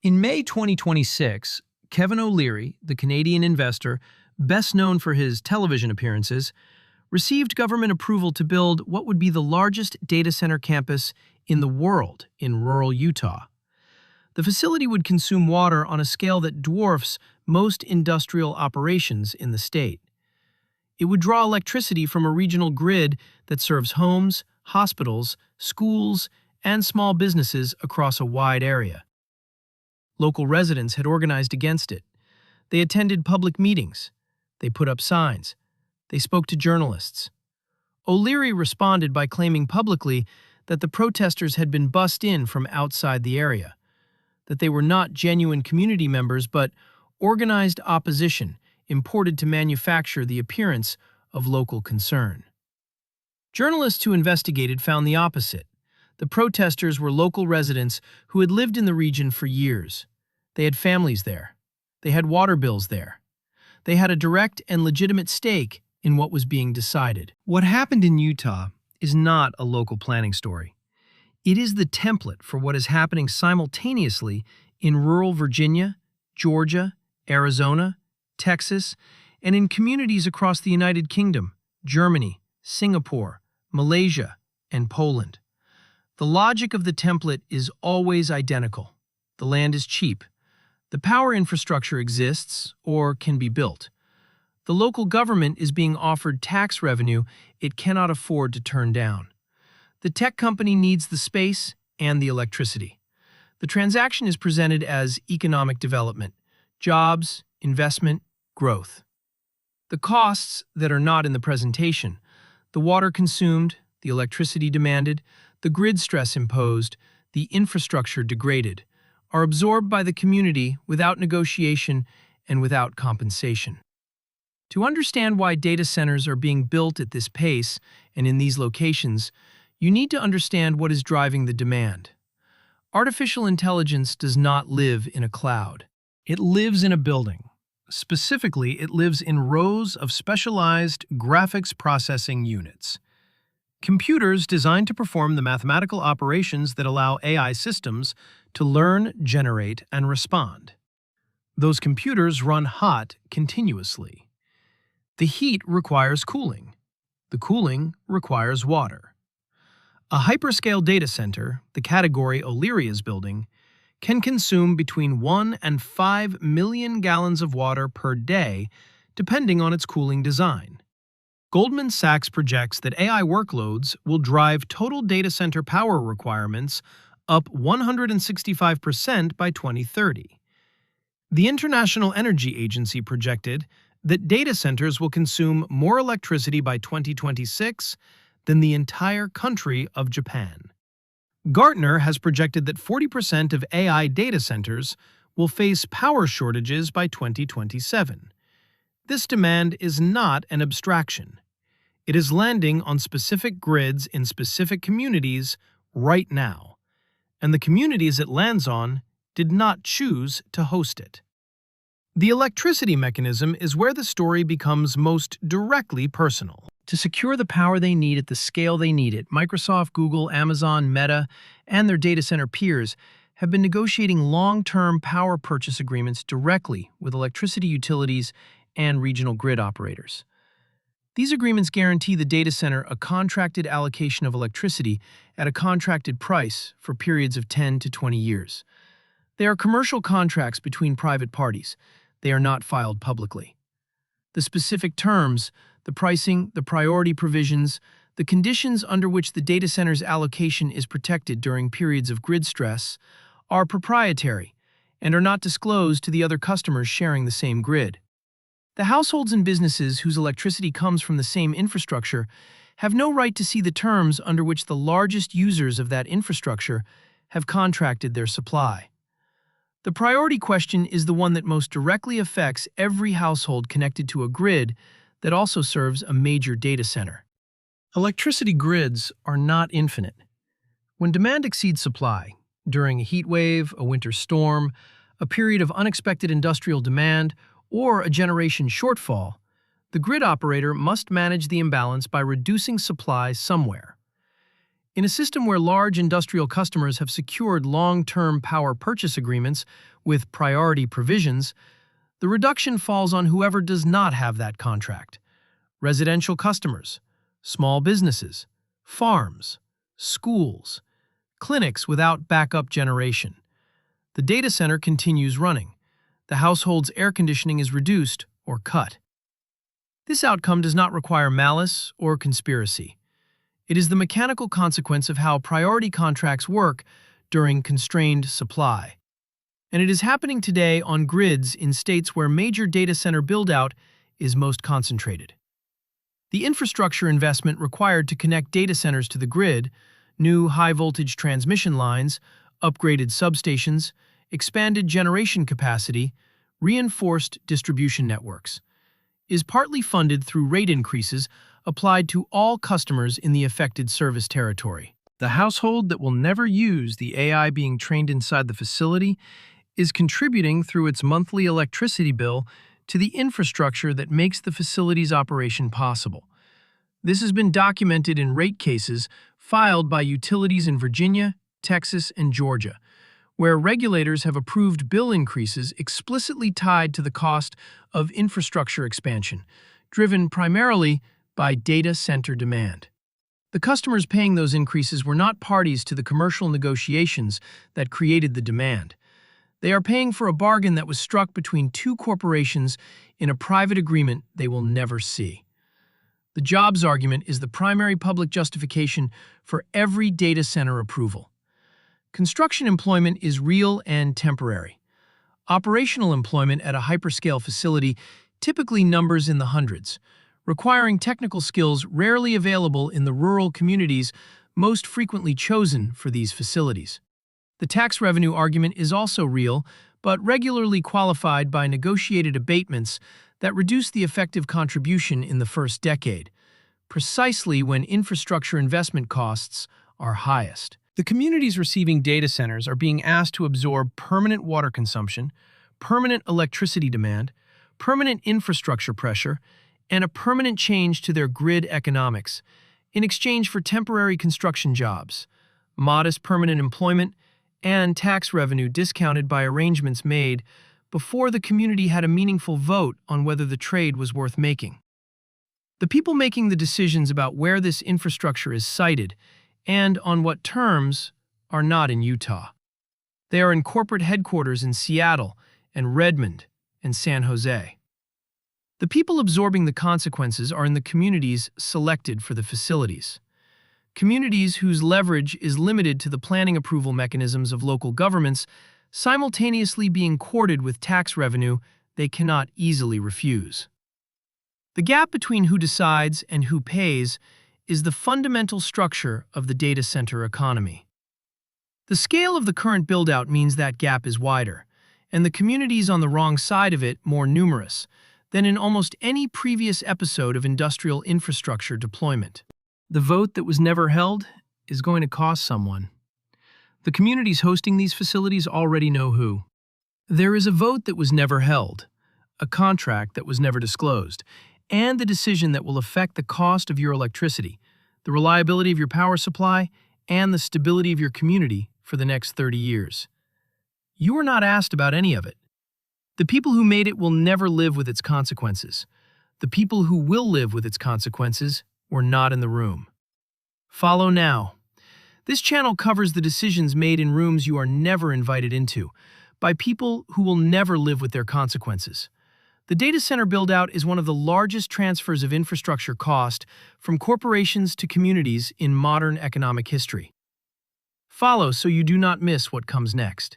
In May 2026, Kevin O'Leary, the Canadian investor, best known for his television appearances, received government approval to build what would be the largest data center campus in the world in rural Utah. The facility would consume water on a scale that dwarfs most industrial operations in the state. It would draw electricity from a regional grid that serves homes, hospitals, schools, and small businesses across a wide area. Local residents had organized against it. They attended public meetings. They put up signs. They spoke to journalists. O'Leary responded by claiming publicly that the protesters had been bussed in from outside the area, that they were not genuine community members but organized opposition imported to manufacture the appearance of local concern. Journalists who investigated found the opposite. The protesters were local residents who had lived in the region for years. They had families there. They had water bills there. They had a direct and legitimate stake in what was being decided. What happened in Utah is not a local planning story. It is the template for what is happening simultaneously in rural Virginia, Georgia, Arizona, Texas, and in communities across the United Kingdom, Germany, Singapore, Malaysia, and Poland. The logic of the template is always identical. The land is cheap. The power infrastructure exists or can be built. The local government is being offered tax revenue it cannot afford to turn down. The tech company needs the space and the electricity. The transaction is presented as economic development, jobs, investment, growth. The costs that are not in the presentation, the water consumed, the electricity demanded, the grid stress imposed, the infrastructure degraded, are absorbed by the community without negotiation and without compensation. To understand why data centers are being built at this pace and in these locations, you need to understand what is driving the demand. Artificial intelligence does not live in a cloud. It lives in a building. Specifically, it lives in rows of specialized graphics processing units. Computers designed to perform the mathematical operations that allow AI systems to learn, generate, and respond. Those computers run hot continuously. The heat requires cooling. The cooling requires water. A hyperscale data center, the category O'Leary is building, can consume between 1 and 5 million gallons of water per day, depending on its cooling design. Goldman Sachs projects that AI workloads will drive total data center power requirements up 165% by 2030. The International Energy Agency projected that data centers will consume more electricity by 2026 than the entire country of Japan. Gartner has projected that 40% of AI data centers will face power shortages by 2027. This demand is not an abstraction. It is landing on specific grids in specific communities right now, and the communities it lands on did not choose to host it. The electricity mechanism is where the story becomes most directly personal. To secure the power they need at the scale they need it, Microsoft, Google, Amazon, Meta, and their data center peers have been negotiating long-term power purchase agreements directly with electricity utilities and regional grid operators. These agreements guarantee the data center a contracted allocation of electricity at a contracted price for periods of 10 to 20 years. They are commercial contracts between private parties. They are not filed publicly. The specific terms, the pricing, the priority provisions, the conditions under which the data center's allocation is protected during periods of grid stress are proprietary and are not disclosed to the other customers sharing the same grid. The households and businesses whose electricity comes from the same infrastructure have no right to see the terms under which the largest users of that infrastructure have contracted their supply. The priority question is the one that most directly affects every household connected to a grid that also serves a major data center. Electricity grids are not infinite. When demand exceeds supply, during a heat wave, a winter storm, a period of unexpected industrial demand, or a generation shortfall, the grid operator must manage the imbalance by reducing supply somewhere. In a system where large industrial customers have secured long-term power purchase agreements with priority provisions, the reduction falls on whoever does not have that contract. Residential customers, small businesses, farms, schools, clinics without backup generation. The data center continues running. The household's air conditioning is reduced or cut. This outcome does not require malice or conspiracy. It is the mechanical consequence of how priority contracts work during constrained supply. And it is happening today on grids in states where major data center build-out is most concentrated. The infrastructure investment required to connect data centers to the grid, new high-voltage transmission lines, upgraded substations, expanded generation capacity, reinforced distribution networks, is partly funded through rate increases applied to all customers in the affected service territory. The household that will never use the AI being trained inside the facility is contributing through its monthly electricity bill to the infrastructure that makes the facility's operation possible. This has been documented in rate cases filed by utilities in Virginia, Texas, and Georgia, where regulators have approved bill increases explicitly tied to the cost of infrastructure expansion, driven primarily by data center demand. The customers paying those increases were not parties to the commercial negotiations that created the demand. They are paying for a bargain that was struck between two corporations in a private agreement they will never see. The jobs argument is the primary public justification for every data center approval. Construction employment is real and temporary. Operational employment at a hyperscale facility typically numbers in the hundreds, requiring technical skills rarely available in the rural communities most frequently chosen for these facilities. The tax revenue argument is also real, but regularly qualified by negotiated abatements that reduce the effective contribution in the first decade, precisely when infrastructure investment costs are highest. The communities receiving data centers are being asked to absorb permanent water consumption, permanent electricity demand, permanent infrastructure pressure, and a permanent change to their grid economics in exchange for temporary construction jobs, modest permanent employment, and tax revenue discounted by arrangements made before the community had a meaningful vote on whether the trade was worth making. The people making the decisions about where this infrastructure is sited and on what terms are not in Utah. They are in corporate headquarters in Seattle and Redmond and San Jose. The people absorbing the consequences are in the communities selected for the facilities. Communities whose leverage is limited to the planning approval mechanisms of local governments, simultaneously being courted with tax revenue they cannot easily refuse. The gap between who decides and who pays is the fundamental structure of the data center economy. The scale of the current build-out means that gap is wider, and the communities on the wrong side of it more numerous than in almost any previous episode of industrial infrastructure deployment. The vote that was never held is going to cost someone. The communities hosting these facilities already know who. There is a vote that was never held, a contract that was never disclosed, and the decision that will affect the cost of your electricity, the reliability of your power supply, and the stability of your community for the next 30 years. You are not asked about any of it. The people who made it will never live with its consequences. The people who will live with its consequences were not in the room. Follow now. This channel covers the decisions made in rooms you are never invited into, by people who will never live with their consequences. The data center build-out is one of the largest transfers of infrastructure cost from corporations to communities in modern economic history. Follow so you do not miss what comes next.